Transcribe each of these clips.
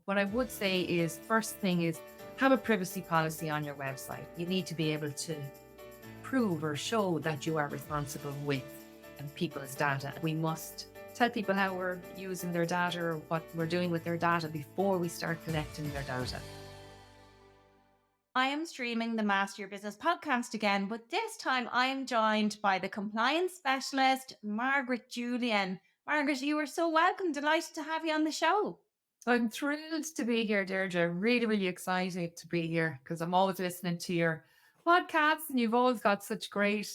What I would say is, first thing is, have a privacy policy on your website. You need to be able to prove or show that you are responsible with people's data. We must tell people how we're using their data or what we're doing with their data before we start collecting their data. I am streaming the Master Your Business podcast again, but this time I am joined by the compliance specialist, Margaret Julian. Margaret, you are so welcome. Delighted to have you on the show. I'm thrilled to be here, Deirdre. Really, really excited to be here because I'm always listening to your podcasts and you've always got such great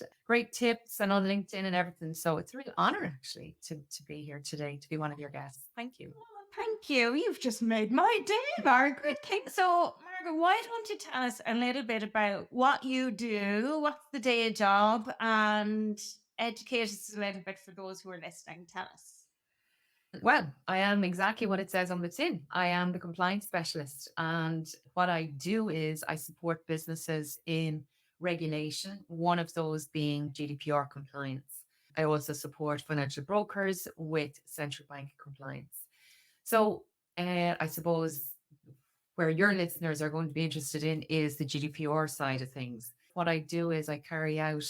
tips and on LinkedIn and everything. So it's a real honor actually to be here today, to be one of your guests. Thank you. Thank you. You've just made my day, Margaret. So, Margaret, why don't you tell us a little bit about what you do, what's the day job, and educate us a little bit for those who are listening. Tell us. Well, I am exactly what it says on the tin. I am the compliance specialist. And what I do is I support businesses in regulation, one of those being GDPR compliance. I also support financial brokers with central bank compliance. So I suppose where your listeners are going to be interested in is the GDPR side of things. What I do is I carry out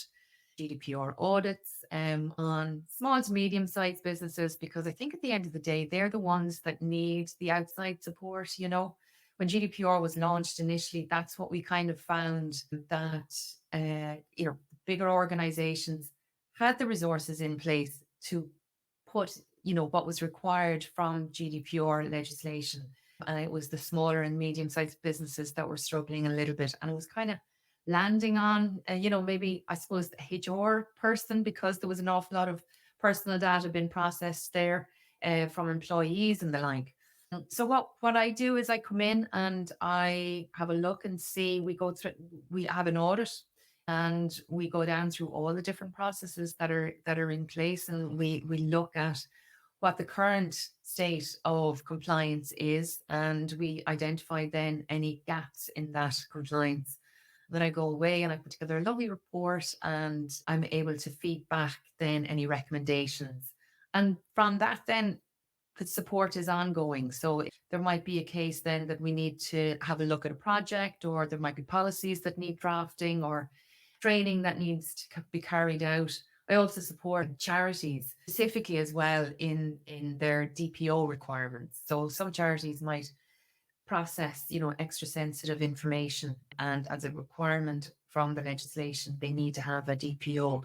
GDPR audits on small to medium-sized businesses, because I think at the end of the day, they're the ones that need the outside support. You know, when GDPR was launched initially, that's what we kind of found, that bigger organizations had the resources in place to put what was required from GDPR legislation. And it was the smaller and medium-sized businesses that were struggling a little bit. And it was kind of landing on, maybe, I suppose, the HR person, because there was an awful lot of personal data being processed there from employees and the like. So what I do is I come in and I have a look and see, we have an audit and we go down through all the different processes that are in place, and we look at what the current state of compliance is, and we identify then any gaps in that compliance. Then I go away and I put together a lovely report, and I'm able to feed back then any recommendations. And from that, then the support is ongoing. So there might be a case then that we need to have a look at a project, or there might be policies that need drafting or training that needs to be carried out. I also support charities specifically as well in their DPO requirements. So some charities might process, extra sensitive information, and as a requirement from the legislation, they need to have a DPO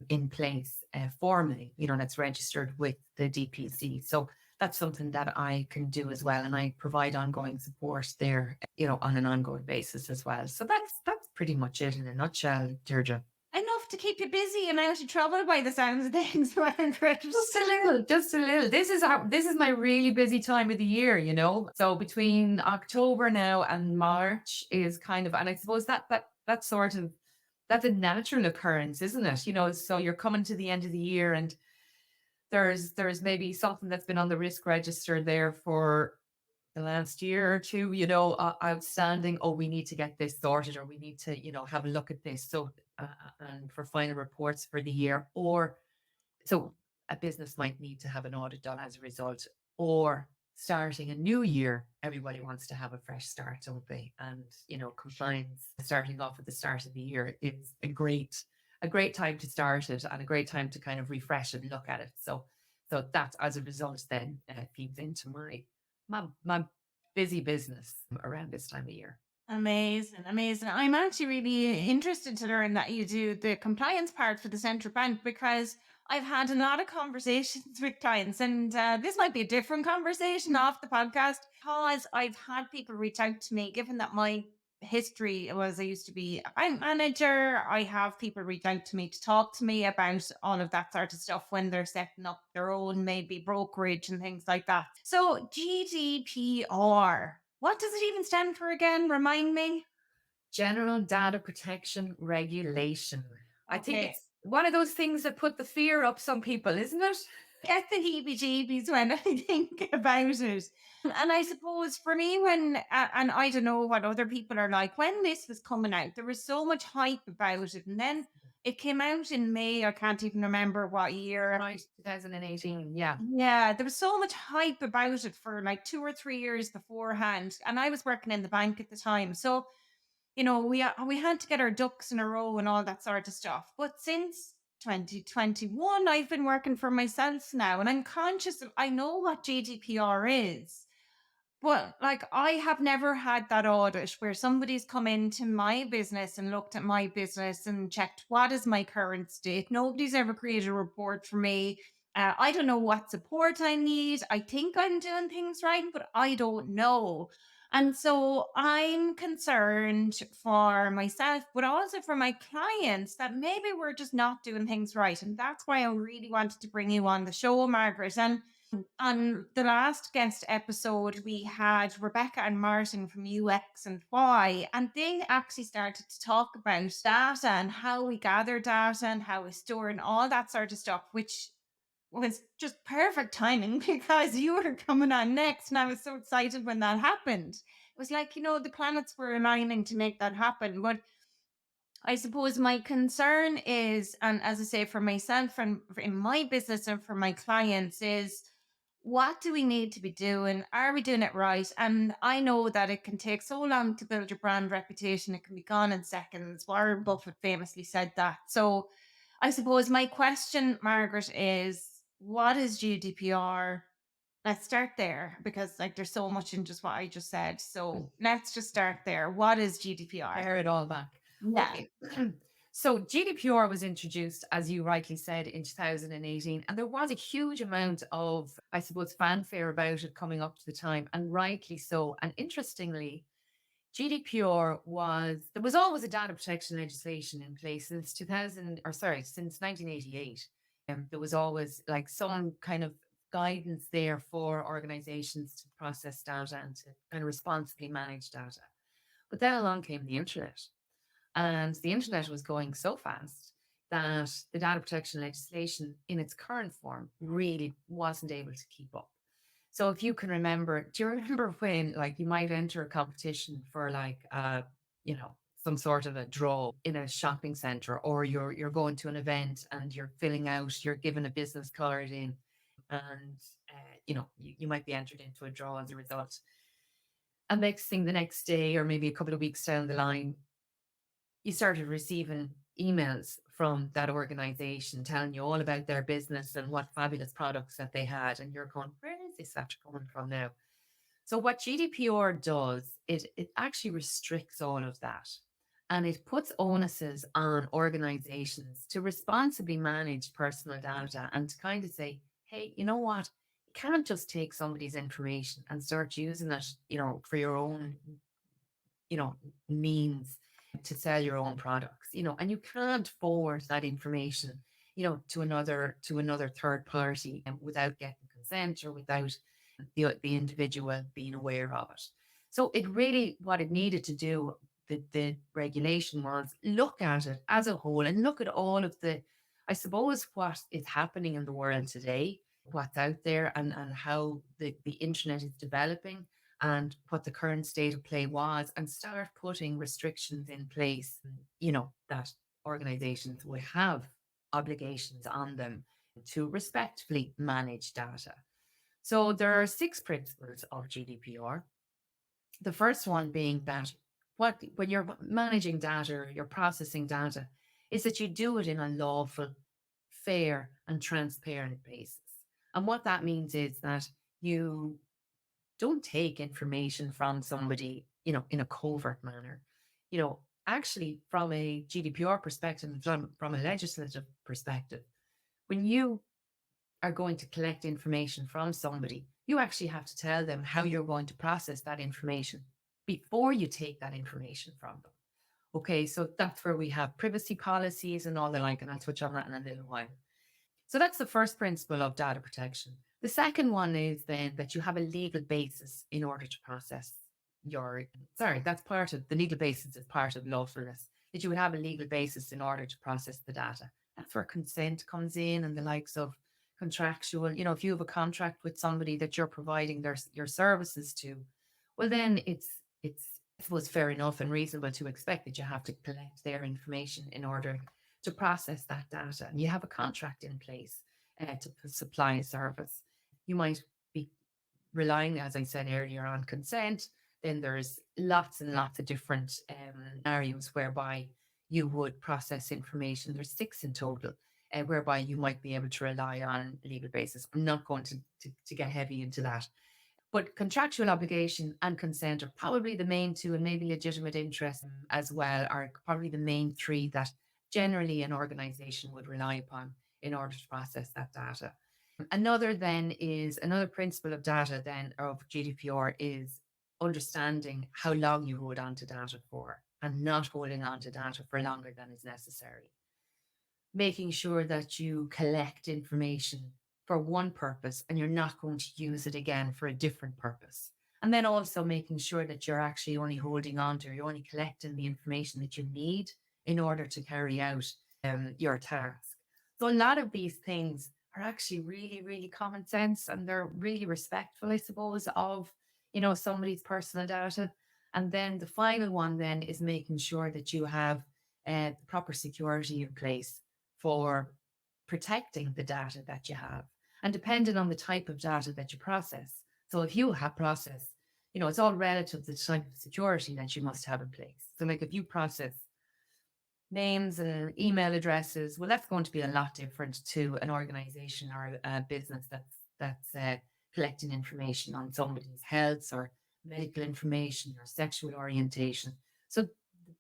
in place formally, that's registered with the DPC. So that's something that I can do as well, and I provide ongoing support there, on an ongoing basis as well. So that's pretty much it in a nutshell, Deirdre. Enough to keep you busy and out of trouble by the sounds of things, Margaret. Just a little. This is my really busy time of the year, So between October now and March is kind of, and I suppose that's sort of, that's a natural occurrence, isn't it? So you're coming to the end of the year, and there's maybe something that's been on the risk register there for the last year or two, outstanding. Oh, we need to get this sorted, or we need to, have a look at this. So, and for final reports for the year, or so a business might need to have an audit done as a result, or starting a new year, everybody wants to have a fresh start, don't they? And, compliance starting off at the start of the year is a great time to start it, and a great time to kind of refresh and look at it. So that, as a result, then feeds into my busy business around this time of year. Amazing. I'm actually really interested to learn that you do the compliance part for the central bank, because I've had a lot of conversations with clients, and this might be a different conversation off the podcast, because I've had people reach out to me, given that my history was I used to be a bank manager. I have people reach out to me to talk to me about all of that sort of stuff when they're setting up their own maybe brokerage and things like that. So GDPR, what does it even stand for again? Remind me. General Data Protection Regulation. I think it's one of those things that put the fear up some people, isn't it? Get the heebie-jeebies when I think about it. And I suppose for me, and I don't know what other people are like, when this was coming out, there was so much hype about it. And then It came out in May. I can't even remember what year. Right, 2018. Yeah. Yeah, there was so much hype about it for like 2 or 3 years beforehand. And I was working in the bank at the time. So, we had to get our ducks in a row and all that sort of stuff. But since 2021, I've been working for myself now, and I'm conscious of, I know what GDPR is. But like, I have never had that audit where somebody's come into my business and looked at my business and checked what is my current state. Nobody's ever created a report for me. I don't know what support I need. I think I'm doing things right, but I don't know. And so I'm concerned for myself, but also for my clients, that maybe we're just not doing things right. And that's why I really wanted to bring you on the show, Margaret. And on the last guest episode, we had Rebecca and Martin from UX and Y, and they actually started to talk about data and how we gather data and how we store and all that sort of stuff, which was just perfect timing because you were coming on next. And I was so excited when that happened. It was like, the planets were aligning to make that happen. But I suppose my concern is, and as I say, for myself and in my business and for my clients, is what do we need to be doing? Are we doing it right? And I know that it can take so long to build your brand reputation. It can be gone in seconds. Warren Buffett famously said that. So I suppose my question, Margaret, is what is GDPR? Let's start there because like there's so much in just what I just said. So let's just start there. What is GDPR? Pare it all back. Yeah. Okay. So GDPR was introduced, as you rightly said, in 2018, and there was a huge amount of, I suppose, fanfare about it coming up to the time, and rightly so. And interestingly, GDPR there was always a data protection legislation in place since 2000, or sorry, since 1988. There was always like some kind of guidance there for organizations to process data and to kind of responsibly manage data. But then along came the internet. And the internet was going so fast that the data protection legislation in its current form really wasn't able to keep up. So if you can remember, do you remember when like you might enter a competition for like some sort of a draw in a shopping center, or you're going to an event and you're filling out, you're given a business card in, and you might be entered into a draw as a result. And next thing, the next day or maybe a couple of weeks down the line, you started receiving emails from that organization telling you all about their business and what fabulous products that they had. And you're going, where is this actually coming from now? So what GDPR does, it actually restricts all of that. And it puts onuses on organizations to responsibly manage personal data and to kind of say, hey, you know what? You can't just take somebody's information and start using it, for your own, means to sell your own products, and you can't forward that information, to another third party and without getting consent or without the individual being aware of it. So it really, what it needed to do, the regulation was look at it as a whole and look at all of I suppose, what is happening in the world today, what's out there and how the internet is developing and what the current state of play was, and start putting restrictions in place, that organizations will have obligations on them to respectfully manage data. So there are 6 principles of GDPR. The first one being that when you're managing data or you're processing data, is that you do it in a lawful, fair, and transparent basis. And what that means is that you don't take information from somebody, in a covert manner. Actually, from a GDPR perspective, from a legislative perspective, when you are going to collect information from somebody, you actually have to tell them how you're going to process that information before you take that information from them. Okay, so that's where we have privacy policies and all the like, and I'll touch on that in a little while. So that's the first principle of data protection. The second one is then that you have a legal basis in order to process that's part of the legal basis, is part of lawfulness, that you would have a legal basis in order to process the data. That's where consent comes in and the likes of contractual, if you have a contract with somebody that you're providing your services to, well, then it's I suppose fair enough and reasonable to expect that you have to collect their information in order to process that data. And you have a contract in place to supply a service. You might be relying, as I said earlier, on consent. Then there's lots and lots of different scenarios whereby you would process information. There's six in total, whereby you might be able to rely on legal basis. I'm not going to get heavy into that. But contractual obligation and consent are probably the main two, and maybe legitimate interest as well are probably the main three that generally an organization would rely upon in order to process that data. Another principle of data then of GDPR is understanding how long you hold on to data for and not holding on to data for longer than is necessary. Making sure that you collect information for one purpose and you're not going to use it again for a different purpose. And then also making sure that you're actually only holding on to, you're only collecting the information that you need in order to carry out your task. So a lot of these things are actually really, really common sense, and they're really respectful, I suppose, of, somebody's personal data. And then the final one then is making sure that you have proper security in place for protecting the data that you have, and depending on the type of data that you process. So if you have processed, it's all relative to the type of security that you must have in place. So like if you process names and email addresses, well, that's going to be a lot different to an organization or a business that's collecting information on somebody's health or medical information or sexual orientation. So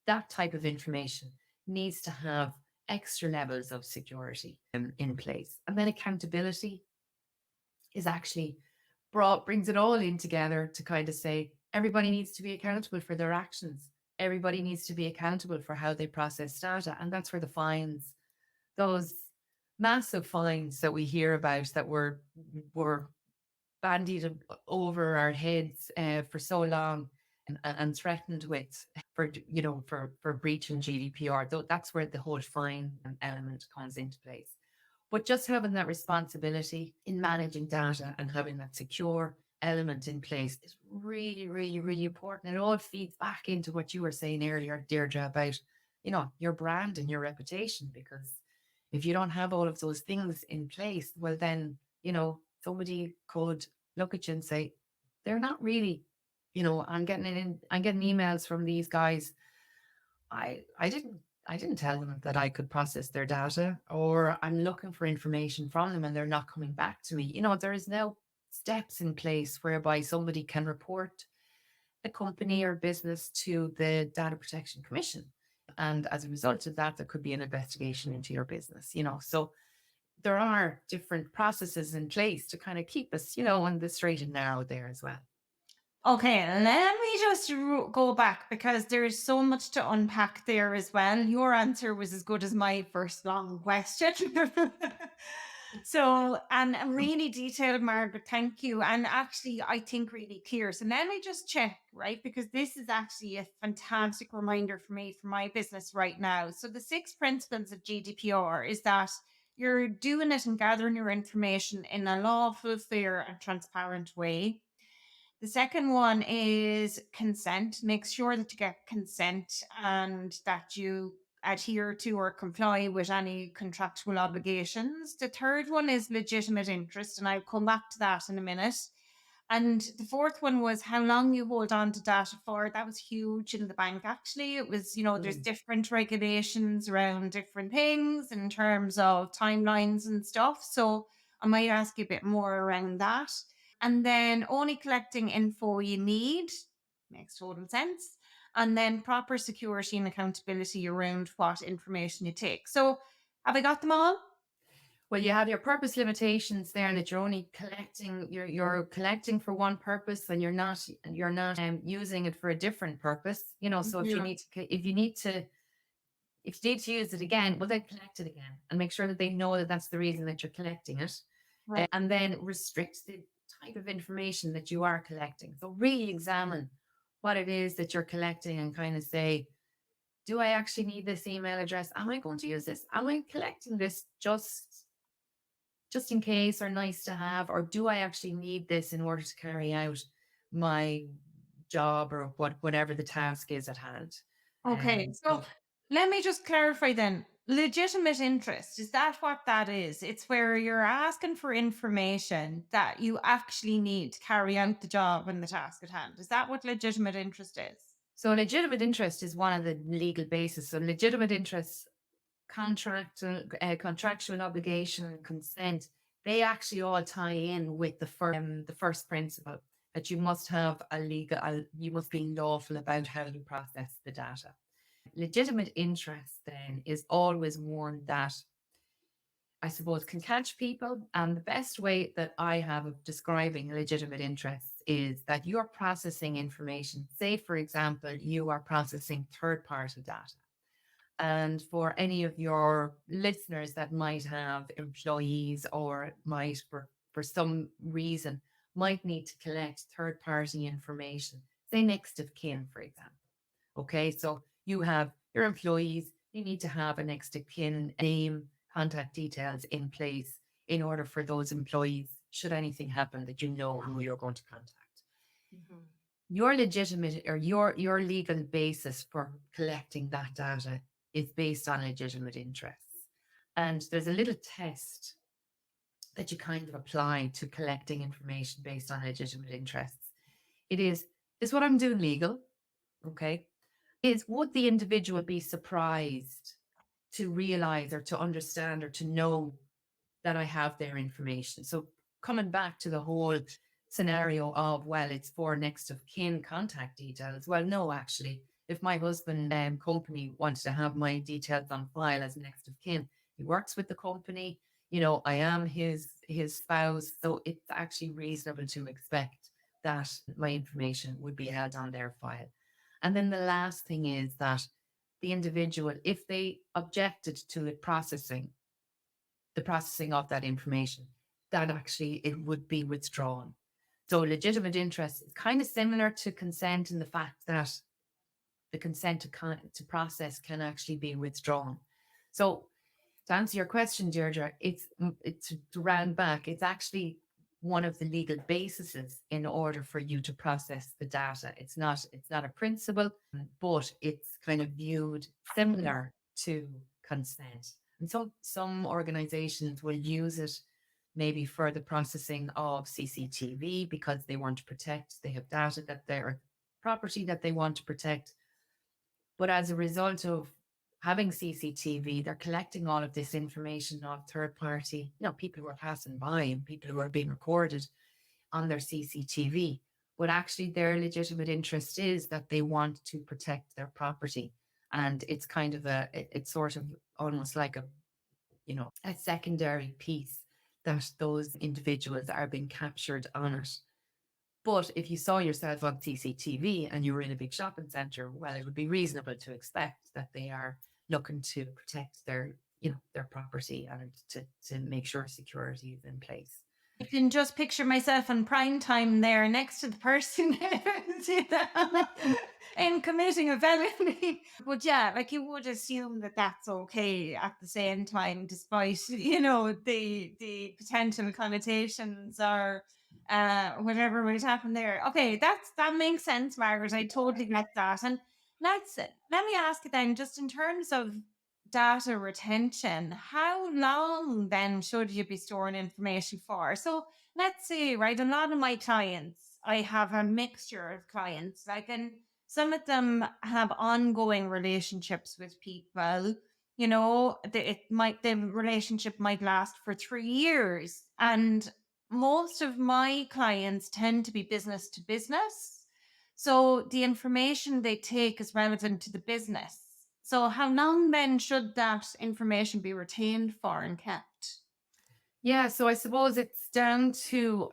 that type of information needs to have extra levels of security in place. And then accountability is actually brings it all in together to kind of say everybody needs to be accountable for their actions. Everybody needs to be accountable for how they process data. And that's where the fines, those massive fines that we hear about that were bandied over our heads for so long and threatened with for breaching GDPR. That's where the whole fine element comes into place. But just having that responsibility in managing data and having that secure element in place is really, really, really important. It all feeds back into what you were saying earlier, Deirdre, about your brand and your reputation. Because if you don't have all of those things in place, well, then somebody could look at you and say, they're not really, I'm getting emails from these guys. I didn't tell them that I could process their data, or I'm looking for information from them and they're not coming back to me. There is now steps in place whereby somebody can report a company or business to the Data Protection Commission. And as a result of that, there could be an investigation into your business, So there are different processes in place to kind of keep us, on the straight and narrow there as well. Okay, let me just go back because there is so much to unpack there as well. Your answer was as good as my first long question. So, and really detailed, Margaret, thank you. And actually, I think really clear. So, let me just check, right? Because this is actually a fantastic reminder for me for my business right now. So, the six principles of GDPR is that you're doing it and gathering your information in a lawful, fair, and transparent way. The second one is consent. Make sure that you get consent and that you adhere to or comply with any contractual obligations. The third one is legitimate interest, and I'll come back to that in a minute. And the fourth one was how long you hold on to data for. That was huge in the bank, actually. It was, there's Mm. different regulations around different things in terms of timelines and stuff. So I might ask you a bit more around that. And then only collecting info you need makes total sense. And then proper security and accountability around what information you take. So have I got them all? Well, you have your purpose limitations there, that you're only collecting, you're collecting for one purpose, and you're not using it for a different purpose. So if you Yeah. need to, if you need to use it again, well, then collect it again and make sure that they know that that's the reason that you're collecting it, Right. and then restrict the type of information that you are collecting. So really examine what it is that you're collecting and kind of say, do I actually need this email address? Am I going to use this? Am I collecting this just in case or nice to have, or do I actually need this in order to carry out my job or whatever the task is at hand? Okay. So So let me just clarify then. Legitimate interest, is that what that is? It's where you're asking for information that you actually need to carry out the job and the task at hand. Is that what legitimate interest is? So legitimate interest is one of the legal bases. So legitimate interest, contractual obligation, and consent, they actually all tie in with the first principle that you must have you must be lawful about how you process the data. Legitimate interest then is always one that I suppose can catch people. And the best way that I have of describing legitimate interests is that you're processing information. Say, for example, you are processing third party data. And for any of your listeners that might have employees or might, for some reason, might need to collect third party information, say next of kin, for example. Okay, so you have your employees, you need to have a next of kin name, contact details in place in order for those employees, should anything happen, that you know who you're going to contact. Mhm. Your legitimate or your legal basis for collecting that data is based on legitimate interests. And there's a little test that you kind of apply to collecting information based on legitimate interests. It is what I'm doing legal? Okay. Is would the individual be surprised to realize or to understand or to know that I have their information? So coming back to the whole scenario of, well, it's for next of kin contact details. Well, no, actually, if my husband company wants to have my details on file as next of kin, he works with the company. I am his spouse, so it's actually reasonable to expect that my information would be held on their file. And then the last thing is that the individual, if they objected to the processing of that information, that actually it would be withdrawn. So legitimate interest is kind of similar to consent in the fact that the consent to process can actually be withdrawn. So to answer your question, Deirdre, it's to round back. It's actually one of the legal bases in order for you to process the data. It's not a principle, but it's kind of viewed similar to consent. And some organizations will use it maybe for the processing of CCTV because they want to protect, they have data that their property that they want to protect. But as a result of having CCTV, they're collecting all of this information of third party, people who are passing by and people who are being recorded on their CCTV. But actually, their legitimate interest is that they want to protect their property. And it's kind of it's sort of almost like a secondary piece that those individuals are being captured on it. But if you saw yourself on CCTV and you were in a big shopping center, well, it would be reasonable to expect that they are looking to protect their property and to make sure security is in place. I can just picture myself in prime time there next to the person and committing a felony. But yeah, like you would assume that that's okay at the same time, despite the potential connotations or whatever might happen there. Okay, that makes sense, Margaret. I totally get that. And let me ask you then, just in terms of data retention, how long then should you be storing information for? So let's say, right, a lot of my clients, I have a mixture of clients, like, and some of them have ongoing relationships with people. The relationship might last for 3 years, and most of my clients tend to be business to business. So the information they take is relevant to the business. So how long then should that information be retained for and kept? Yeah, so I suppose it's down to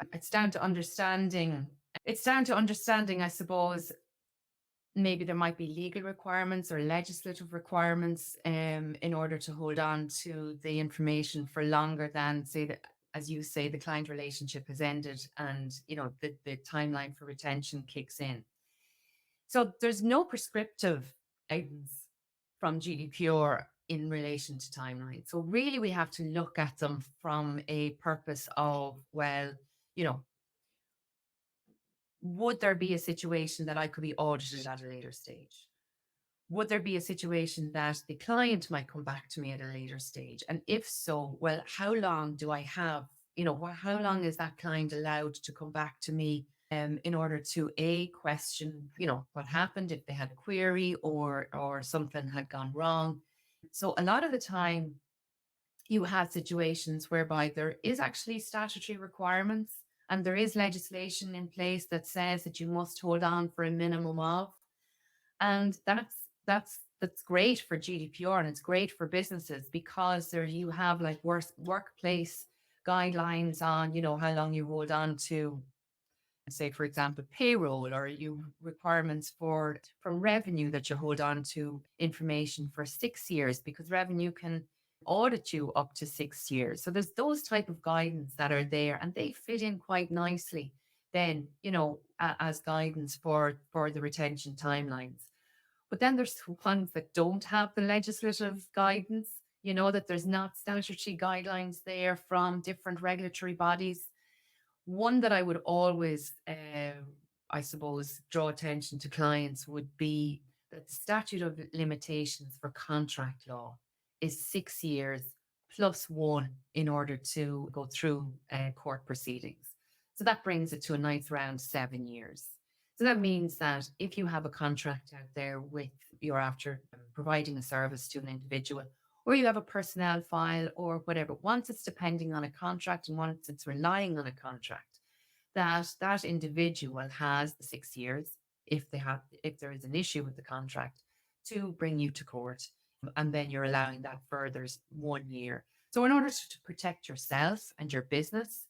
understanding. It's down to understanding, I suppose, maybe there might be legal requirements or legislative requirements in order to hold on to the information for longer than, say, that, as you say, the client relationship has ended and the timeline for retention kicks in. So there's no prescriptive guidance from GDPR in relation to timeline. So really we have to look at them from a purpose of, well, you know, would there be a situation that I could be audited at a later stage? Would there be a situation that the client might come back to me at a later stage? And if so, well, how long do I have? How long is that client allowed to come back to me in order to a question, what happened if they had a query or something had gone wrong? So a lot of the time, you have situations whereby there is actually statutory requirements and there is legislation in place that says that you must hold on for a minimum of. And that's great for GDPR and it's great for businesses because there you have like workplace guidelines on, how long you hold on to, say, for example, payroll, or you requirements for from revenue that you hold on to information for 6 years because revenue can audit you up to 6 years. So there's those type of guidance that are there and they fit in quite nicely then, as guidance for the retention timelines. But then there's ones that don't have the legislative guidance, that there's not statutory guidelines there from different regulatory bodies. One that I would always, I suppose, draw attention to clients would be that the statute of limitations for contract law is 6 years plus one in order to go through court proceedings. So that brings it to a nice round 7 years. So that means that if you have a contract out there with you're after providing a service to an individual, or you have a personnel file or whatever, once it's depending on a contract and once it's relying on a contract, that individual has the 6 years if there is an issue with the contract to bring you to court. And then you're allowing that further 1 year. So in order to protect yourself and your business,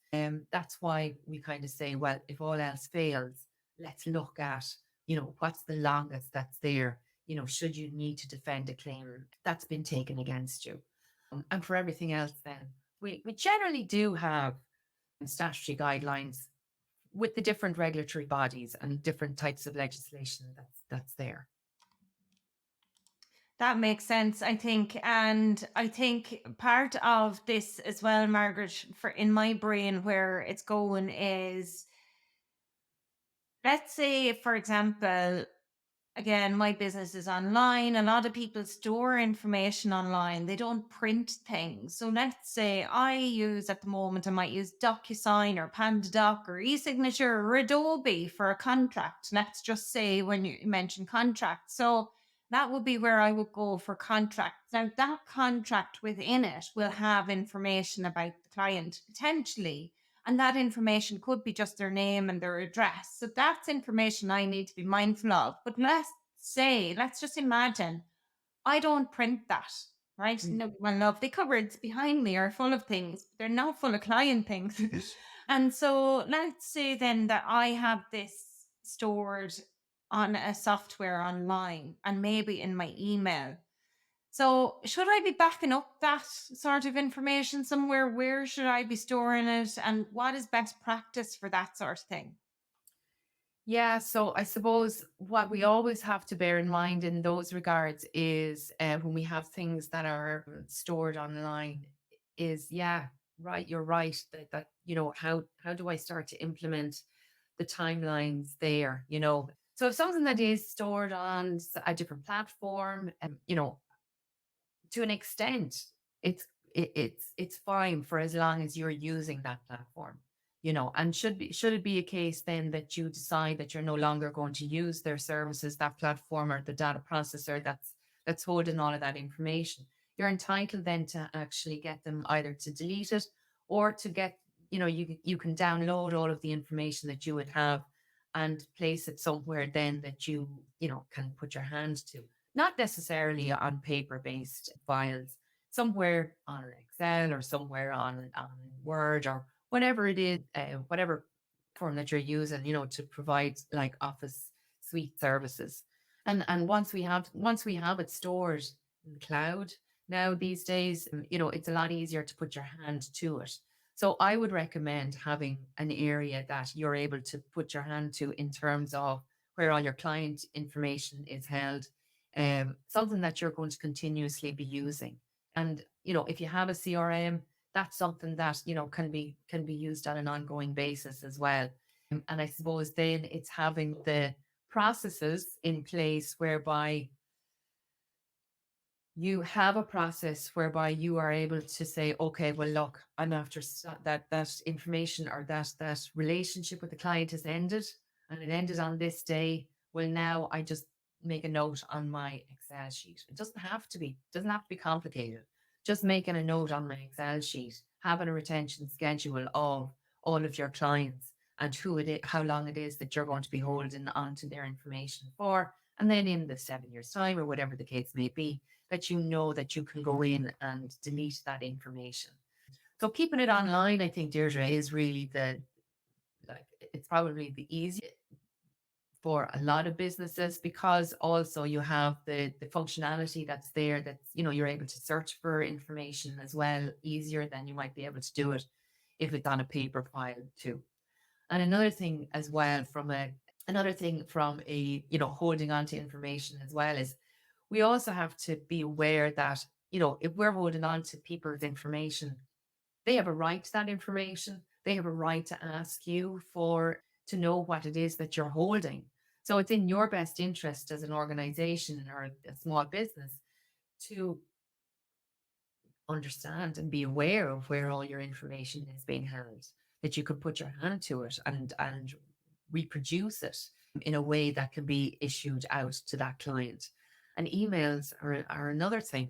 that's why we kind of say, well, if all else fails, let's look at, what's the longest that's there, should you need to defend a claim that's been taken against you. And for everything else, then we generally do have statutory guidelines with the different regulatory bodies and different types of legislation that's there. That makes sense, I think. And I think part of this as well, Margaret, for in my brain, where it's going is, let's say, for example, again, my business is online. A lot of people store information online. They don't print things. So let's say I use at the moment, I might use DocuSign or PandaDoc or eSignature or Adobe for a contract. Let's just say when you mention contract. So that would be where I would go for contracts. Now, that contract within it will have information about the client potentially. And that information could be just their name and their address. So that's information I need to be mindful of. But let's just imagine I don't print that, right? Mm. No, my lovely cupboards behind me are full of things. They're not full of client things. And so let's say then that I have this stored on a software online and maybe in my email. So, should I be backing up that sort of information somewhere? Where should I be storing it? And what is best practice for that sort of thing? Yeah, so I suppose what we always have to bear in mind in those regards is when we have things that are stored online, is yeah, right, you're right that how do I start to implement the timelines there? So if something that is stored on a different platform, to an extent, it's it's fine for as long as you're using that platform, and should it be a case then that you decide that you're no longer going to use their services, that platform or the data processor that's holding all of that information, you're entitled then to actually get them either to delete it or to get, you can download all of the information that you would have and place it somewhere then that can put your hand to, not necessarily on paper based files, somewhere on an Excel or somewhere on Word or whatever it is, whatever form that you're using, to provide like Office suite services. And once we have it stored in the cloud, now these days, it's a lot easier to put your hand to it. So I would recommend having an area that you're able to put your hand to in terms of where all your client information is held, something that you're going to continuously be using. And if you have a CRM, that's something that can be used on an ongoing basis as well. And I suppose then it's having the processes in place whereby you have a process whereby you are able to say, okay, well, look, I'm after that information or that relationship with the client has ended, and it ended on this day. Well, now I just make a note on my Excel sheet. It doesn't have to be, doesn't have to be complicated. Just making a note on my Excel sheet, having a retention schedule of all of your clients and who it is, how long it is that you're going to be holding on to their information for. And then in the 7 years' time, or whatever the case may be, that you know that you can go in and delete that information. So keeping it online, I think, Deirdre, is really like it's probably the easiest for a lot of businesses, because also you have the functionality that's there, that's, you're able to search for information as well, easier than you might be able to do it if it's on a paper file too. And another thing from a, holding on to information as well, is we also have to be aware that, if we're holding on to people's information, they have a right to that information. They have a right to ask you to know what it is that you're holding. So it's in your best interest as an organization or a small business to understand and be aware of where all your information is being held, that you could put your hand to it and reproduce it in a way that can be issued out to that client. And emails are another thing,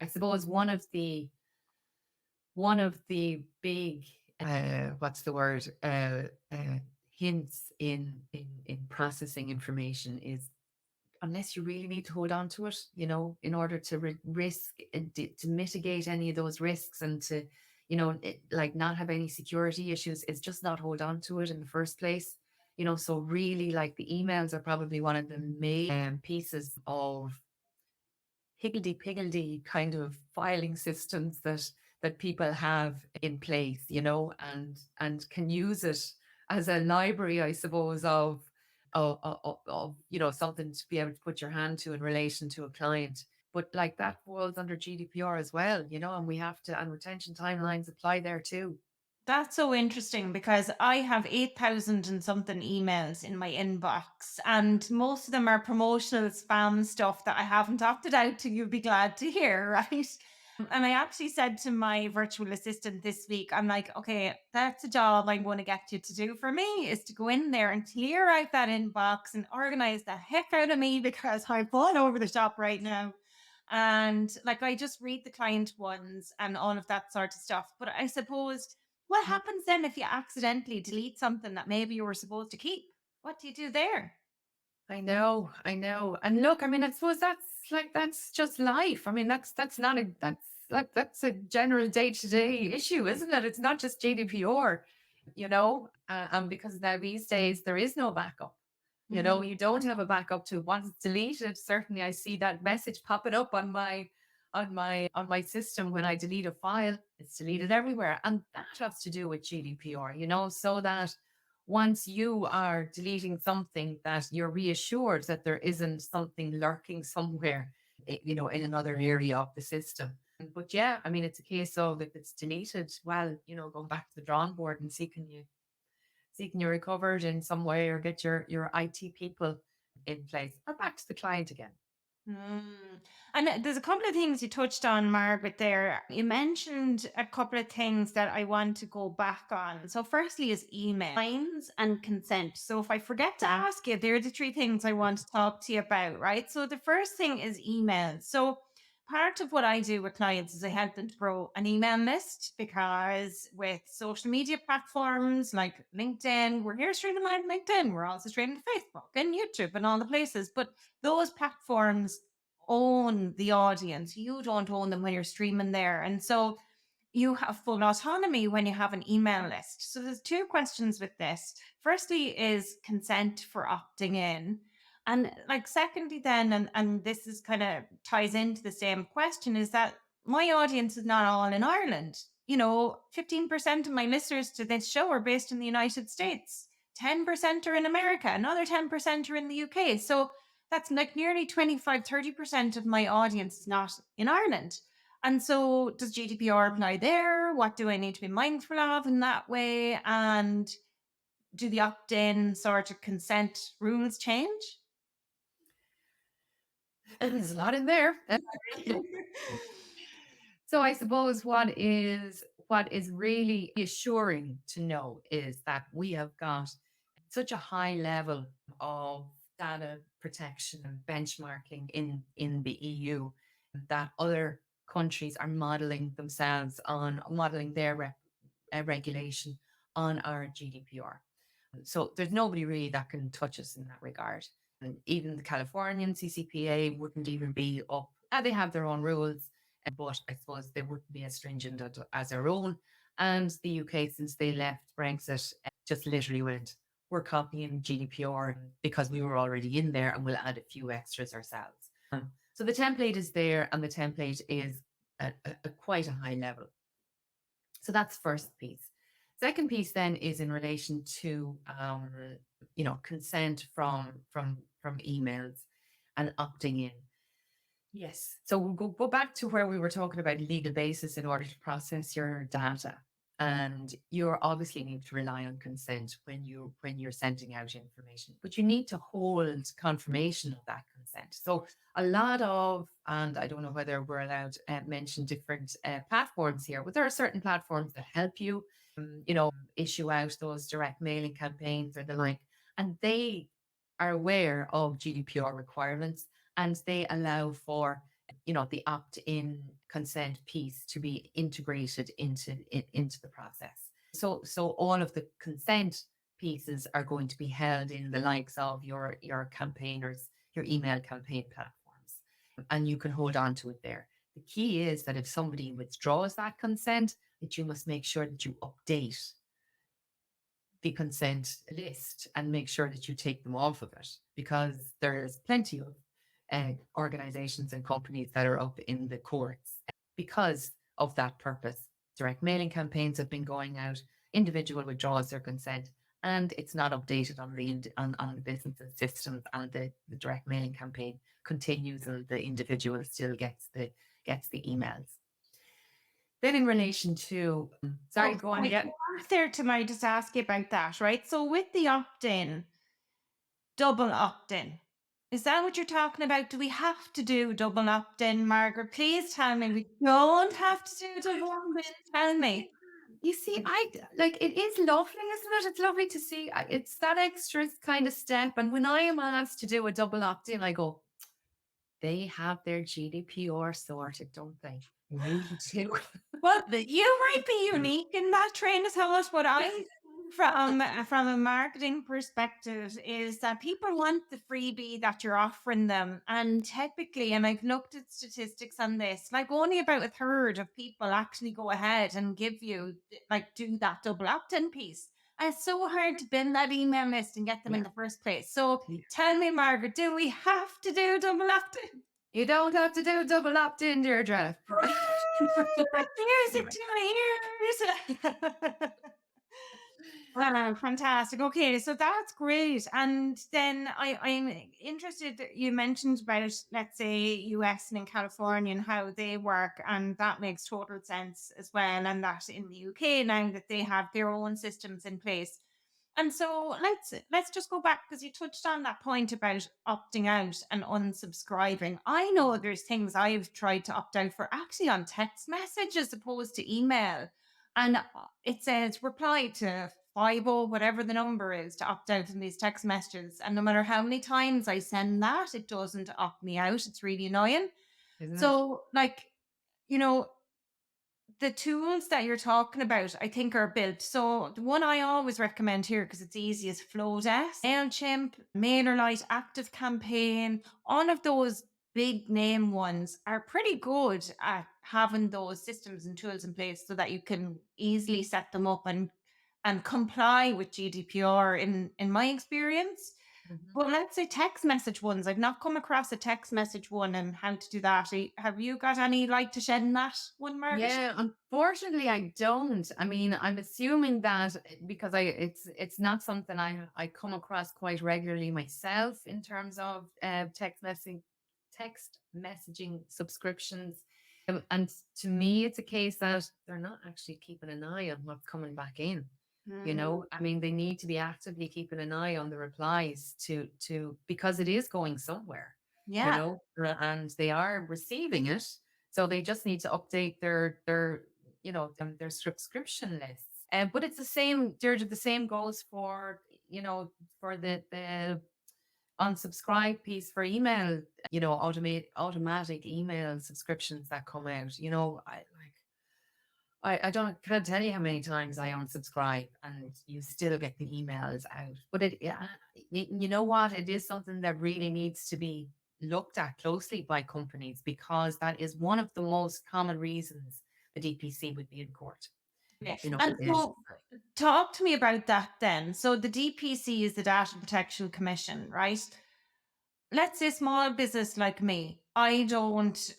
I suppose one of the big what's the word hints in processing information is, unless you really need to hold on to it, in order to risk to mitigate any of those risks, and to, like, not have any security issues, is just not hold on to it in the first place. So really, like, the emails are probably one of the main pieces of higgledy-piggledy kind of filing systems that people have in place, and can use it as a library, I suppose, of something to be able to put your hand to in relation to a client. But like, that falls under GDPR as well, and we have to, and retention timelines apply there too. That's so interesting because I have 8,000 and something emails in my inbox, and most of them are promotional spam stuff that I haven't opted out to. You'd be glad to hear, right? And I actually said to my virtual assistant this week, I'm like, okay, that's a job I'm going to get you to do for me, is to go in there and clear out that inbox and organize the heck out of me because I'm all over the shop right now. And like, I just read the client ones and all of that sort of stuff. But I suppose, what happens then if you accidentally delete something that maybe you were supposed to keep? What do you do there? I know. And look, I mean, I suppose that's just life. I mean, that's not a that's a general day-to-day issue, isn't it? It's not just GDPR, and because now these days there is no backup. Mhm. You don't have a backup to once it's deleted. Certainly, I see that message popping up on my system when I delete a file. It's deleted everywhere, and that has to do with GDPR. So that once you are deleting something, that you're reassured that there isn't something lurking somewhere, in another area of the system. But yeah, I mean, it's a case of, if it's deleted, well, going back to the drawing board and seeking you recovered in some way, or get your IT people in place, or back to the client again. Mm. And there's a couple of things you touched on, Margaret, there. You mentioned a couple of things that I want to go back on. So, firstly, is email, signs, and consent. So, if I forget to ask you, there are the three things I want to talk to you about, right? So, the first thing is email. So, part of what I do with clients is I help them to grow an email list, because with social media platforms like LinkedIn, we're here streaming live on LinkedIn, we're also streaming to Facebook and YouTube and all the places. But those platforms own the audience. You don't own them when you're streaming there. And so you have full autonomy when you have an email list. So there's two questions with this. Firstly is consent for opting in. And like, secondly then, and this is kind of ties into the same question, is that my audience is not all in Ireland. 15% of my listeners to this show are based in the United States. 10% are in America, another 10% are in the UK. So that's like nearly 25-30% of my audience is not in Ireland. And so, does GDPR apply there? What do I need to be mindful of in that way? And do the opt in sort of consent rules change? There's a lot in there. So I suppose what is really reassuring to know is that we have got such a high level of data protection and benchmarking in the EU that other countries are modeling themselves on modeling their regulation on our GDPR. So there's nobody really that can touch us in that regard. And even the Californian CCPA wouldn't even be up. They have their own rules, but I suppose they wouldn't be as stringent as our own. And the UK, since they left Brexit, just literally went, we're copying GDPR because we were already in there and we'll add a few extras ourselves. So the template is there and the template is at quite a high level. So that's first piece. Second piece then is in relation to consent from emails and opting in. Yes. So we'll go back to where we were talking about legal basis in order to process your data. And you obviously need to rely on consent when you're sending out information, but you need to hold confirmation of that consent. So a lot of, and I don't know whether we're allowed to mention different platforms here, but there are certain platforms that help you, issue out those direct mailing campaigns or the like, and they are aware of GDPR requirements and they allow for the opt-in consent piece to be integrated into the process. So all of the consent pieces are going to be held in the likes of your campaigners, your email campaign platforms, and you can hold on to it there. The key is that if somebody withdraws that consent, that you must make sure that you update the consent list and make sure that you take them off of it, because there's plenty of organizations and companies that are up in the courts because of that purpose. Direct mailing campaigns have been going out, individual withdraws their consent, and it's not updated on the business systems, and the direct mailing campaign continues and the individual still gets the emails. Then in relation to, sorry, go on again. There to my just ask you about that, right? So with the opt-in, double opt-in, is that what you're talking about? Do we have to do double opt-in, Margaret? Please tell me we don't have to do double opt-in. Tell me. You see, I like it is lovely, isn't it? It's lovely to see. It's that extra kind of step. And when I am asked to do a double opt-in, I go, they have their GDPR sorted, don't they? We do. Well, you might be unique in that train of thought. What I from a marketing perspective is that people want the freebie that you're offering them, and typically, and I've looked at statistics on this, like only about a third of people actually go ahead and give you do that double opt-in piece. And it's so hard to build that email list and get them in the first place. So tell me, Margaret, do we have to do double opt-in? You don't have to do double opt-in, Deirdre. Music to my ears. Wow, fantastic. Okay, so that's great. And then I'm interested, you mentioned about, let's say, US and in California and how they work, and that makes total sense as well. And that in the UK now that they have their own systems in place. And so let's just go back, because you touched on that point about opting out and unsubscribing. I know there's things I've tried to opt out for actually on text message as opposed to email. And it says reply to 50, whatever the number is, to opt out in these text messages. And no matter how many times I send that, it doesn't opt me out. It's really annoying. Isn't So, the tools that you're talking about, I think, are built. So the one I always recommend here, because it's easy, is Flowdesk, MailChimp, MailerLite, Active Campaign. All of those big name ones are pretty good at having those systems and tools in place so that you can easily set them up and comply with GDPR in my experience. Well, let's say text message ones. I've not come across a text message one and how to do that. Have you got any light to shed in that one, Margaret? Yeah, unfortunately, I don't. I mean, I'm assuming that because it's not something I come across quite regularly myself in terms of text messaging subscriptions. And to me, it's a case that they're not actually keeping an eye on what's coming back in. I mean, they need to be actively keeping an eye on the replies to because it is going somewhere. Yeah. and they are receiving it. So they just need to update their subscription lists. But it's the same, Deirdre, the same goes for, for the unsubscribe piece for email, automatic email subscriptions that come out. I don't can't tell you how many times I unsubscribe and you still get the emails out. But you know what? It is something that really needs to be looked at closely by companies, because that is one of the most common reasons the DPC would be in court. Yeah. You know, And is so talk to me about that then. So the DPC is the Data Protection Commission, right? Let's say small business like me. I don't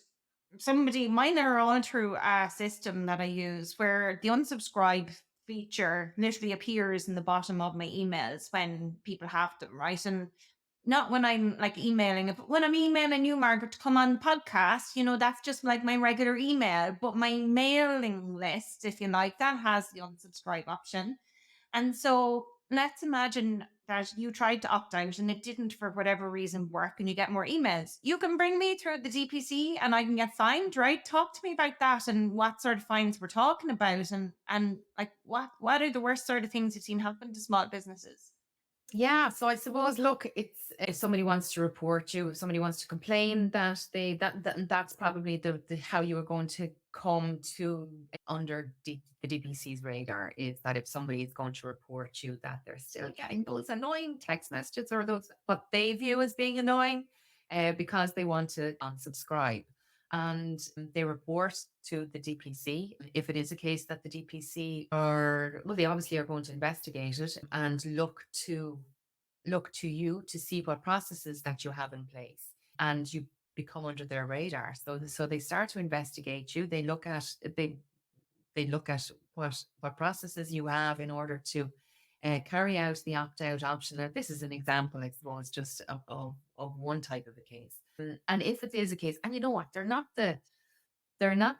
somebody mine are all through a system that I use where the unsubscribe feature literally appears in the bottom of my emails when people have them, right? And not when I'm like emailing, if when I'm emailing you, Margaret, to come on the podcast, that's just like my regular email. But my mailing list, if you like, that has the unsubscribe option. And so let's imagine that you tried to opt out and it didn't, for whatever reason, work and you get more emails. You can bring me through the DPC and I can get fined, right? Talk to me about that and what sort of fines we're talking about, and like what are the worst sort of things you've seen happen to small businesses? Yeah, so I suppose, look, it's if somebody wants to report you, if somebody wants to complain that that's probably the how you are going to come to under the DPC's radar, is that if somebody is going to report you that they're still getting those annoying text messages, or those what they view as being annoying, because they want to unsubscribe. And they report to the DPC. If it is a case that the DPC are, well, they obviously are going to investigate it and look to you to see what processes that you have in place, and you become under their radar. So they start to investigate you. They look at what processes you have in order to carry out the opt-out option. And this is an example, I suppose, just of one type of a case. And if it is a case, and you know what, they're not the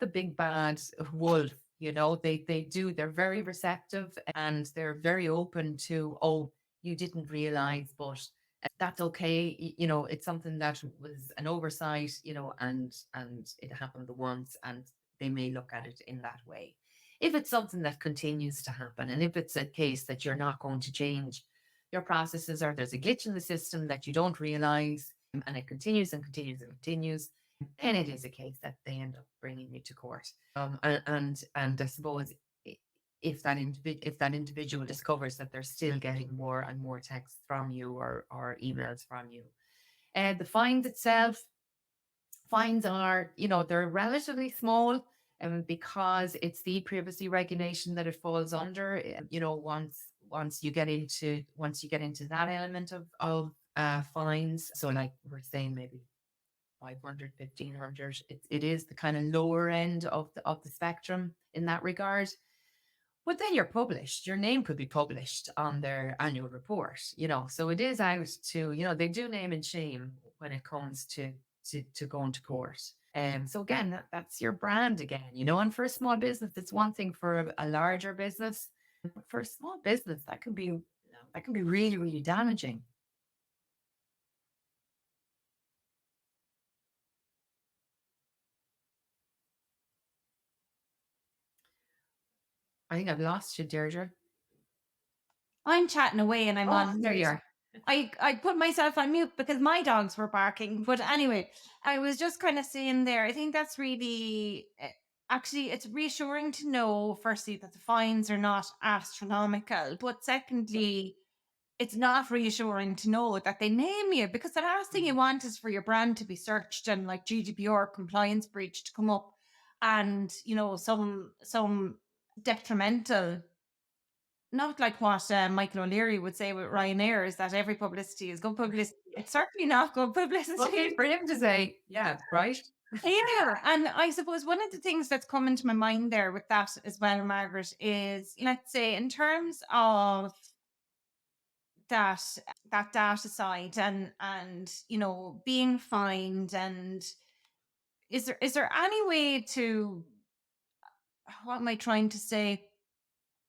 big bad wolf. They're very receptive, and they're very open to, oh, you didn't realize, but that's okay. It's something that was an oversight, and it happened once, and they may look at it in that way. If it's something that continues to happen, and if it's a case that you're not going to change your processes, or there's a glitch in the system that you don't realize, and it continues and continues and continues, then it is a case that they end up bringing you to court. And I suppose, if that individual discovers that they're still getting more and more texts from you, or emails from you, the fines are, they're relatively small, because it's the privacy regulation that it falls under. Once you get into that element of fines, so like we're saying, maybe 500, 1,500. It is the kind of lower end of the spectrum in that regard. But then you're published. Your name could be published on their annual report. So it is out to, they do name and shame when it comes to going to court. So again, that's your brand again. And for a small business, it's one thing. For a larger business, but for a small business, that can be really, really damaging. I think I've lost you, Deirdre. I'm chatting away and I'm Oh, on there you mute. are. I put myself on mute because my dogs were barking. But anyway, I was just kind of saying there, I think that's really actually, it's reassuring to know, firstly, that the fines are not astronomical. But secondly, it's not reassuring to know that they name you, because the last thing you want is for your brand to be searched and like GDPR compliance breach to come up, and some detrimental, not like what Michael O'Leary would say with Ryanair, is that every publicity is good publicity. It's certainly not good publicity. Okay, for him to say, yeah, right. Yeah, and I suppose one of the things that's come into my mind there with that as well, Margaret, is, let's say, in terms of that data side, and being fined, and is there any way to, what am I trying to say?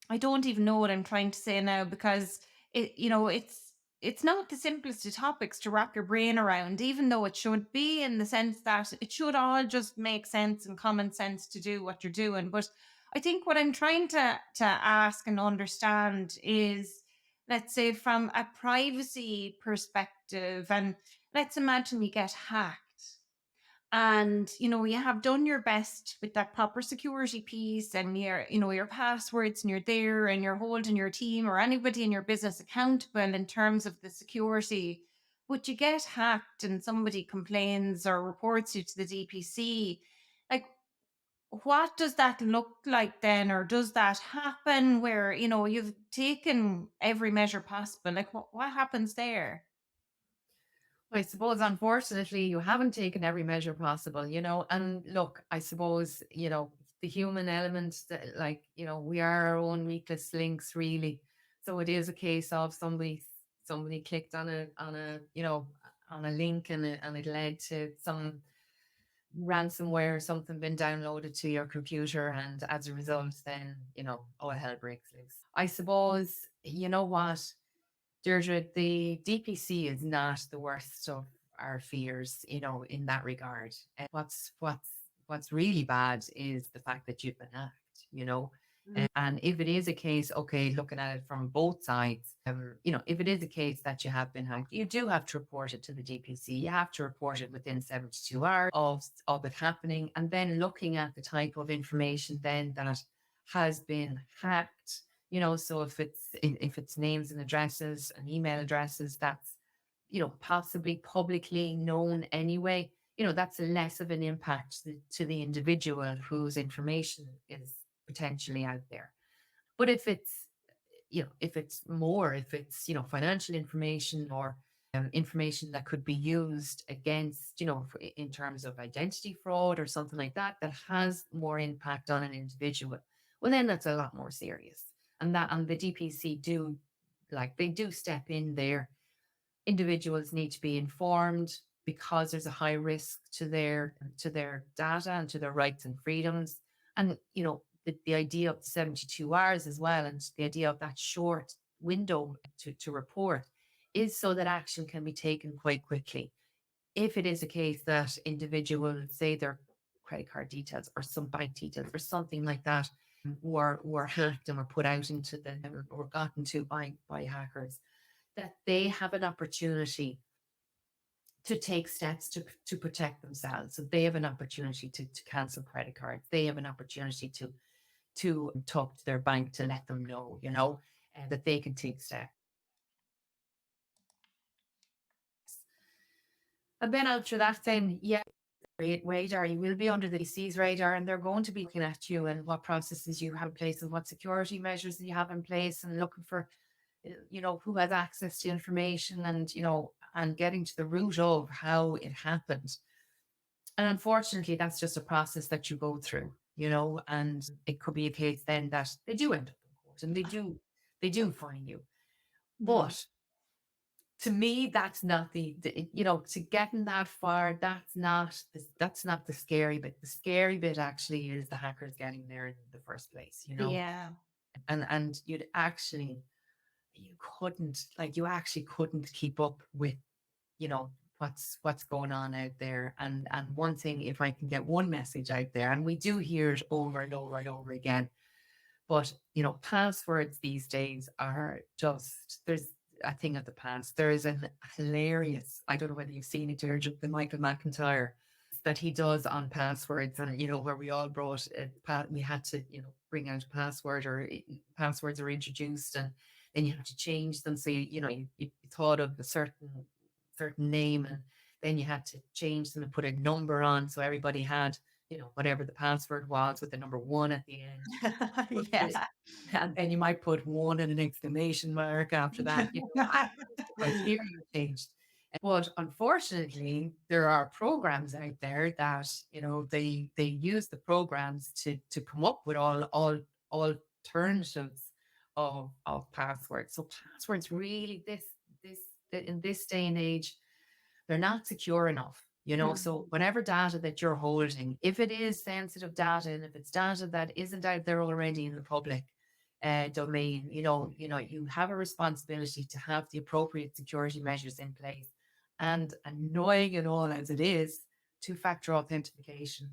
I don't even know what I'm trying to say now, because it's it's not the simplest of topics to wrap your brain around, even though it should be, in the sense that it should all just make sense and common sense to do what you're doing. But I think what I'm trying to ask and understand is, let's say from a privacy perspective, and let's imagine you get hacked, and you have done your best with that proper security piece, and your passwords, and you're there, and you're holding your team or anybody in your business accountable in terms of the security. But you get hacked and somebody complains or reports you to the DPC. Like, what does that look like then? Or does that happen where you've taken every measure possible? Like, what happens there? I suppose, unfortunately, you haven't taken every measure possible, and look, I suppose, the human element that, like, we are our own weakest links, really. So it is a case of somebody clicked on a link, and it led to some ransomware or something been downloaded to your computer. And as a result, then, all hell breaks loose. I suppose, you know what? Deirdre, the DPC is not the worst of our fears, in that regard. And what's really bad is the fact that you've been hacked. And if it is a case, okay, looking at it from both sides, if it is a case that you have been hacked, you do have to report it to the DPC. You have to report it within 72 hours of it happening, and then looking at the type of information then that has been hacked. So if it's names and addresses and email addresses, that's possibly publicly known anyway. That's less of an impact to the individual whose information is potentially out there. But if it's financial information, or information that could be used against, in terms of identity fraud or something like that, that has more impact on an individual, well, then that's a lot more serious. And the DPC they do step in there. Individuals need to be informed, because there's a high risk to their data and to their rights and freedoms. And the idea of the 72 hours as well, and the idea of that short window to report, is so that action can be taken quite quickly. If it is a case that individuals, say their credit card details or some bank details or something like that, were hacked and were put out into or gotten to by hackers, that they have an opportunity to take steps to protect themselves. So they have an opportunity to cancel credit cards. They have an opportunity to talk to their bank to let them know, and that they can take steps. And then after that, then, yeah, radar, you will be under the DC's radar, and they're going to be looking at you and what processes you have in place and what security measures you have in place, and looking for, who has access to information, and, and getting to the root of how it happened. And unfortunately, that's just a process that you go through, and it could be a case then that they do end up in court, and they do fine you. Mm. But to me, that's not to getting that far, that's not the scary bit. The scary bit actually is the hackers getting there in the first place. Yeah. And you actually couldn't keep up with, what's going on out there. And one thing, if I can get one message out there, and we do hear it over and over and over again, but passwords these days are just, there's a thing of the past. There is an hilarious, I don't know whether you've seen it, George, the Michael McIntyre that he does on passwords, and where we all brought we had to bring out a password, or passwords are introduced, and then you have to change them. So you thought of a certain name, and then you had to change them and put a number on, so everybody had whatever the password was with the number one at the end. Yeah. And then you might put one and an exclamation mark after that, after the criteria changed. But unfortunately, there are programs out there that they use the programs to come up with all alternatives of passwords. So passwords really, this in this day and age, they're not secure enough. So whatever data that you're holding, if it is sensitive data, and if it's data that isn't out there already in the public, domain, you have a responsibility to have the appropriate security measures in place. And annoying and all as it is, two-factor authentication,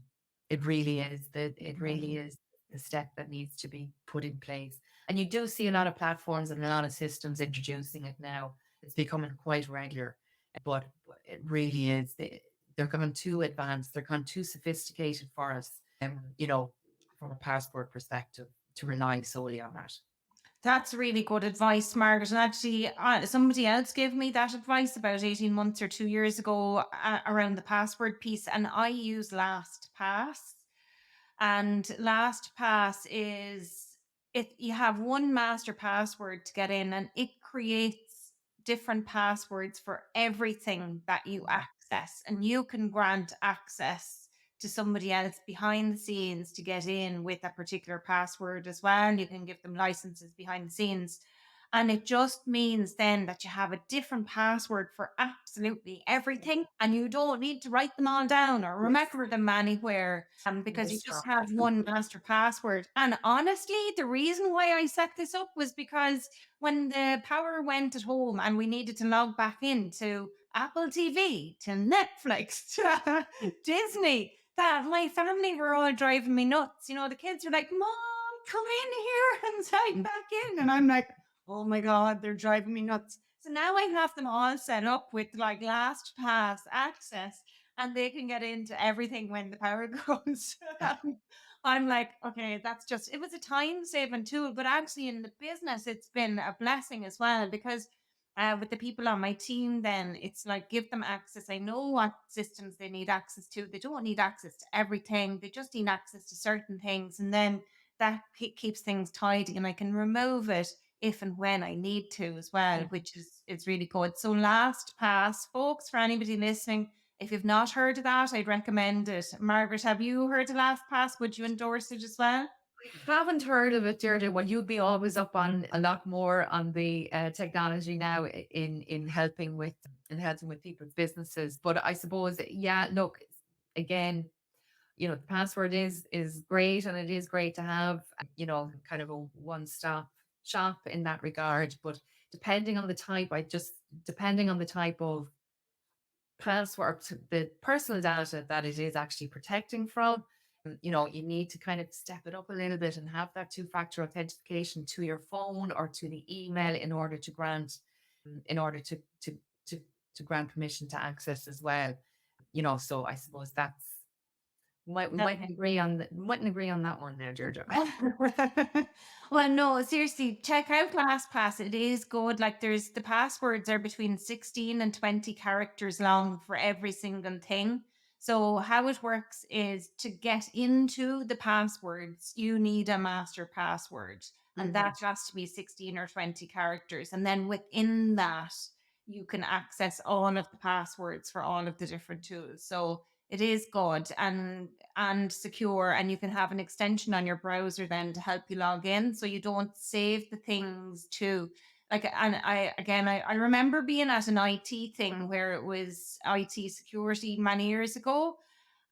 it really is the step that needs to be put in place. And you do see a lot of platforms and a lot of systems introducing it now. It's becoming quite regular, but it really is. They're coming too advanced. They're coming too sophisticated for us. From a passport perspective, to rely solely on that. That's really good advice, Margaret. And actually, somebody else gave me that advice about 18 months or 2 years ago around the password piece. And I use LastPass. And LastPass is it you have one master password to get in, and it creates different passwords for everything that you access. And you can grant access to somebody else behind the scenes to get in with a particular password as well. You can give them licenses behind the scenes. And it just means then that you have a different password for absolutely everything. And you don't need to write them all down or Yes. remember them anywhere because you Yes, just have one master password. And honestly, the reason why I set this up was because when the power went at home and we needed to log back into Apple TV, to Netflix, to Disney, that my family were all driving me nuts. The kids were like, Mom, come in here and sign back in. And I'm like, oh my God, they're driving me nuts. So now I have them all set up with like LastPass access and they can get into everything when the power goes. I'm like, okay, it was a time saving tool, but actually in the business, it's been a blessing as well because with the people on my team, then it's like give them access. I know what systems they need access to. They don't need access to everything, they just need access to certain things. And then that keeps things tidy and I can remove it if and when I need to as well, which is really good. So LastPass, folks, for anybody listening, if you've not heard of that, I'd recommend it. Margaret, have you heard of LastPass? Would you endorse it as well? Haven't heard of it, Deirdre. Well, you'd be always up on a lot more on the technology now in helping with people's businesses. But I suppose, yeah, look, again, the password is great, and it is great to have, kind of a one-stop shop in that regard. But depending on the type of password, the personal data that it is actually protecting from, you need to kind of step it up a little bit and have that two-factor authentication to your phone or to the email in order to grant permission to access as well. So I suppose that's we mightn't agree on that one there, Georgia. Well, no, seriously, check out LastPass. It is good. Like the passwords are between 16 and 20 characters long for every single thing. So how it works is to get into the passwords, you need a master password. And that has to be 16 or 20 characters. And then within that, you can access all of the passwords for all of the different tools. So it is good and secure, and you can have an extension on your browser then to help you log in so you don't save the things to like. And I remember being at an IT thing where it was IT security many years ago,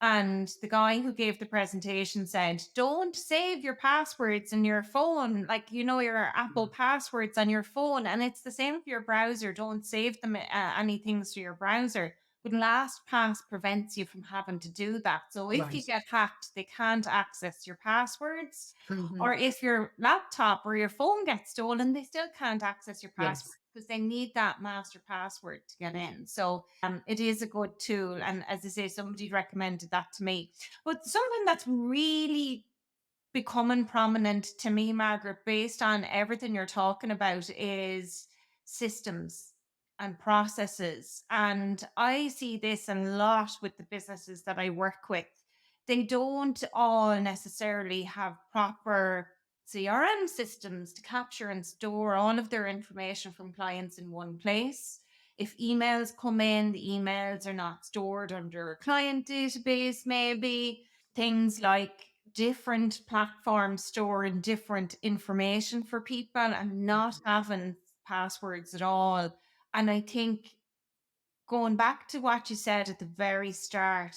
and the guy who gave the presentation said, don't save your passwords in your phone, like, your Apple passwords on your phone. And it's the same for your browser. Don't save them, any things to your browser. But LastPass prevents you from having to do that. So if you Right. get hacked, they can't access your passwords. Mhm. Or if your laptop or your phone gets stolen, they still can't access your password Yes. because they need that master password to get in. So it is a good tool. And as I say, somebody recommended that to me. But something that's really becoming prominent to me, Margaret, based on everything you're talking about, is systems and processes. And I see this a lot with the businesses that I work with. They don't all necessarily have proper CRM systems to capture and store all of their information from clients in one place. If emails come in, the emails are not stored under a client database, maybe things like different platforms storing different information for people and not having passwords at all. And I think going back to what you said at the very start,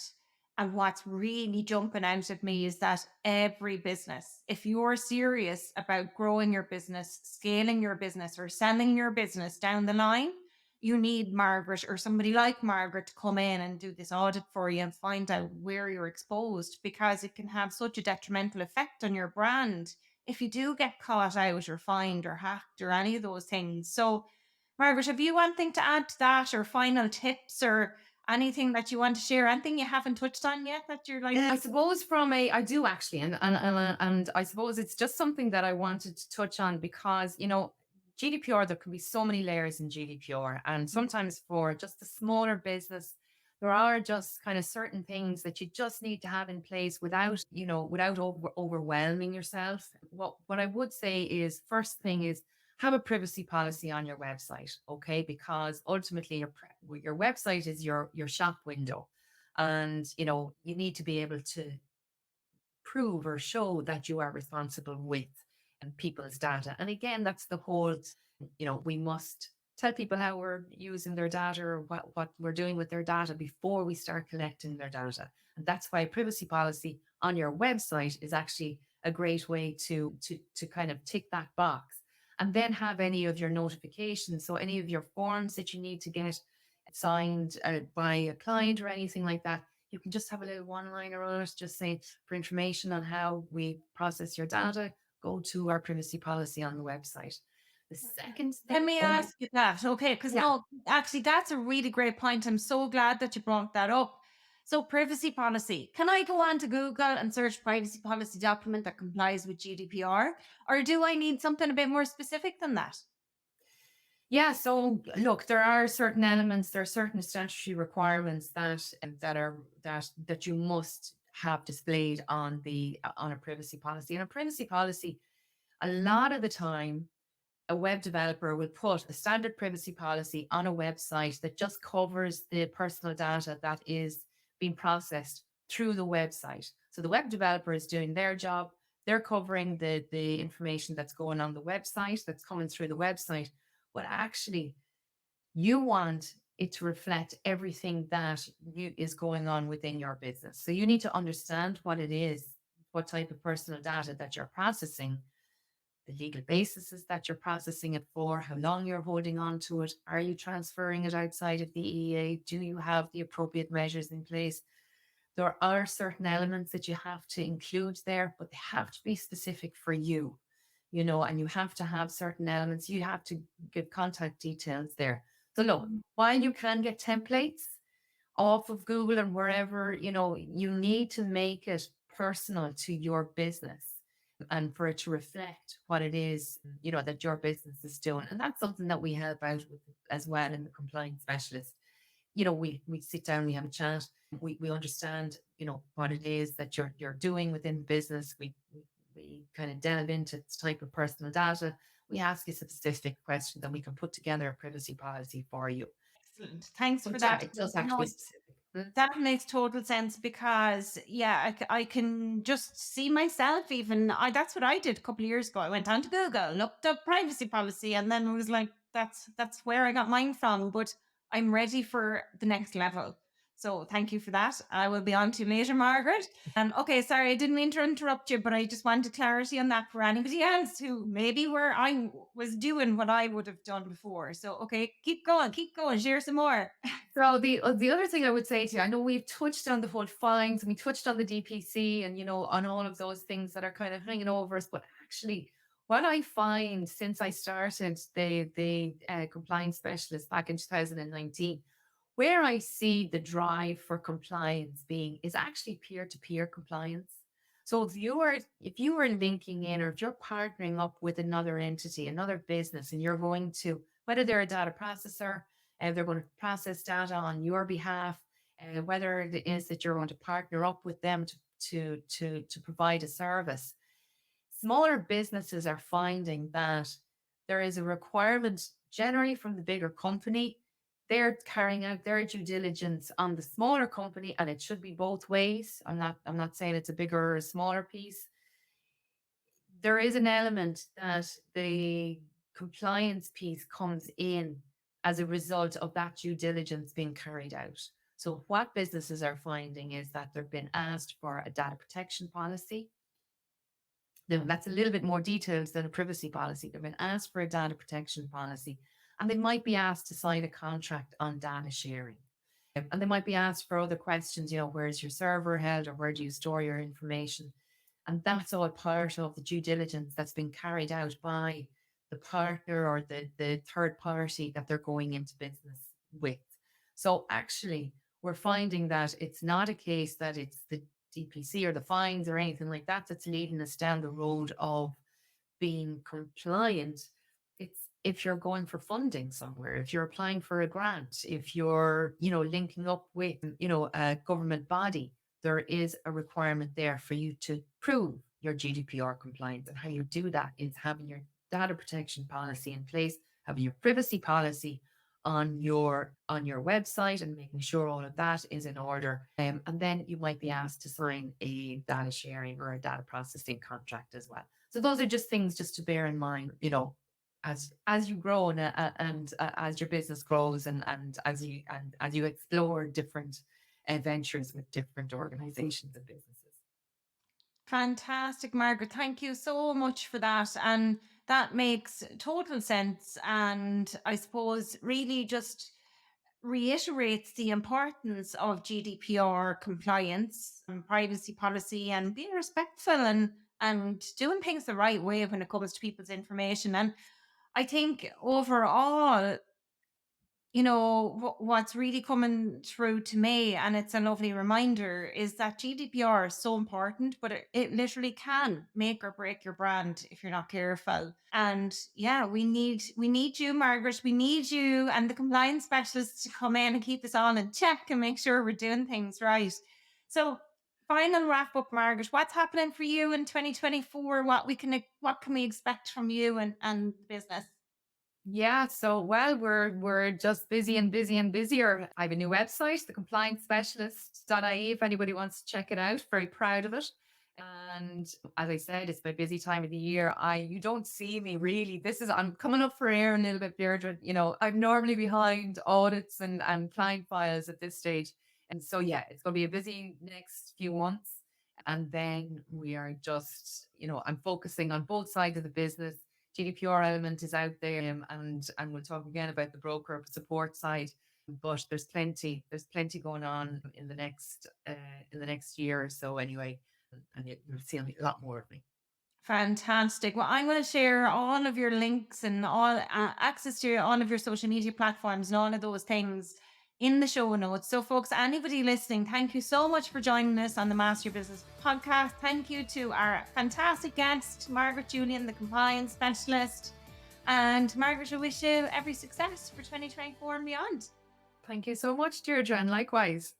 And what's really jumping out at me is that every business, if you're serious about growing your business, scaling your business, or selling your business down the line, you need Margaret or somebody like Margaret to come in and do this audit for you and find out where you're exposed, because it can have such a detrimental effect on your brand if you do get caught out or fined or hacked or any of those things. So, Margaret, have you anything to add to that, or final tips, or anything that you want to share? Anything you haven't touched on yet that you're like, I suppose I do actually, and I suppose it's just something that I wanted to touch on because GDPR, there can be so many layers in GDPR, and sometimes for just a smaller business, there are just kind of certain things that you just need to have in place without without overwhelming yourself. What I would say is, first thing is, have a privacy policy on your website, okay? Because ultimately your website is your shop window, and you need to be able to prove or show that you are responsible with and people's data. And again, that's the whole, we must tell people how we're using their data, or what we're doing with their data before we start collecting their data. And that's why privacy policy on your website is actually a great way to kind of tick that box. And then have any of your notifications, so any of your forms that you need to get signed by a client or anything like that, you can just have a little one liner on it, just saying, for information on how we process your data, go to our privacy policy on the website. The second let thing, me ask you that. Okay. Because yeah, no, actually, that's a really great point. I'm so glad that you brought that up. So, privacy policy. Can I go on to Google and search privacy policy document that complies with GDPR? Or do I need something a bit more specific than that? yeah. So look, there are certain elements, there are certain statutory requirements that you must have displayed on a privacy policy. And a privacy policy, a lot of the time, a web developer will put a standard privacy policy on a website that just covers the personal data that is being processed through the website. So the web developer is doing their job. They're covering the information that's going on the website, that's coming through the website. But actually, you want it to reflect everything that is going on within your business. So you need to understand what it is, what type of personal data that you're processing, the legal basis is that you're processing it for, how long you're holding on to it, are you transferring it outside of the EEA, do you have the appropriate measures in place? There are certain elements that you have to include there, but they have to be specific for you, and you have to have certain elements, you have to give contact details there. So look, while you can get templates off of Google and wherever, you need to make it personal to your business and for it to reflect what it is, that your business is doing. And that's something that we help out with as well in the compliance specialist. We sit down, we have a chat, we understand, what it is that you're doing within business. We kind of delve into the type of personal data. We ask you specific questions and we can put together a privacy policy for you. Excellent. Thanks for But yeah, that. it does have to No, be specific. Mm. that makes total sense because, yeah, I can just see myself even. That's what I did a couple of years ago. I went on to Google, looked up privacy policy, and then was like, that's where I got mine from. But I'm ready for the next level. So thank you for that. I will be on to you later, Margaret. Okay, sorry, I didn't mean to interrupt you, but I just wanted clarity on that for anybody else who maybe where I was doing what I would have done before. So okay, keep going, share some more. So the other thing I would say to you, I know we've touched on the whole fines and we touched on the DPC and on all of those things that are kind of hanging over us, but actually, what I find since I started the compliance specialist back in 2019, where I see the drive for compliance being is actually peer to peer compliance. So if you are linking in, or if you're partnering up with another entity, another business, and you're going to, whether they're a data processor and they're going to process data on your behalf, whether it is that you're going to partner up with them to provide a service. Smaller businesses are finding that there is a requirement generally from the bigger company. They're carrying out their due diligence on the smaller company, and it should be both ways. I'm not saying it's a bigger or a smaller piece. There is an element that the compliance piece comes in as a result of that due diligence being carried out. So what businesses are finding is that they've been asked for a data protection policy. Now, that's a little bit more detailed than a privacy policy. They've been asked for a data protection policy, and they might be asked to sign a contract on data sharing. And they might be asked for other questions, where's your server held or where do you store your information? And that's all part of the due diligence that's been carried out by the partner or the third party that they're going into business with. So actually, we're finding that it's not a case that it's the DPC or the fines or anything like that that's leading us down the road of being compliant. It's if you're going for funding somewhere, if you're applying for a grant, if you're, linking up with, a government body, there is a requirement there for you to prove your GDPR compliance. And how you do that is having your data protection policy in place, having your privacy policy on your website, and making sure all of that is in order. And then you might be asked to sign a data sharing or a data processing contract as well. So those are just things just to bear in mind, as you grow and as your business grows, and as you explore different ventures with different organizations and businesses. Fantastic, Margaret. Thank you so much for that. And that makes total sense. And I suppose really just reiterates the importance of GDPR compliance and privacy policy and being respectful and doing things the right way when it comes to people's information. And I think overall, what's really coming through to me, and it's a lovely reminder, is that GDPR is so important, but it literally can make or break your brand if you're not careful. And yeah, we need you, Margaret. We need you and the compliance specialists to come in and keep this all in check and make sure we're doing things right. So final wrap up, Margaret, what's happening for you in 2024? What can we expect from you and the business? Yeah, so well, we're just busy and busy and busier. I have a new website, the compliance specialist.ie, if anybody wants to check it out. Very proud of it. And as I said, it's my busy time of the year. You don't see me really. I'm coming up for air a little bit, Deirdre. I'm normally behind audits and client files at this stage. And so yeah, it's gonna be a busy next few months. And then we are just, I'm focusing on both sides of the business. GDPR element is out there, and we'll talk again about the broker support side. But there's plenty going on in the next year or so anyway, and you'll see a lot more of me. Fantastic. Well, I'm going to share all of your links and all access to all of your social media platforms and all of those things in the show notes. So, folks, anybody listening, thank you so much for joining us on the Master Your Business podcast. Thank you to our fantastic guest, Margaret Julian, the compliance specialist. And Margaret, I wish you every success for 2024 and beyond. Thank you so much, Deirdre, and likewise.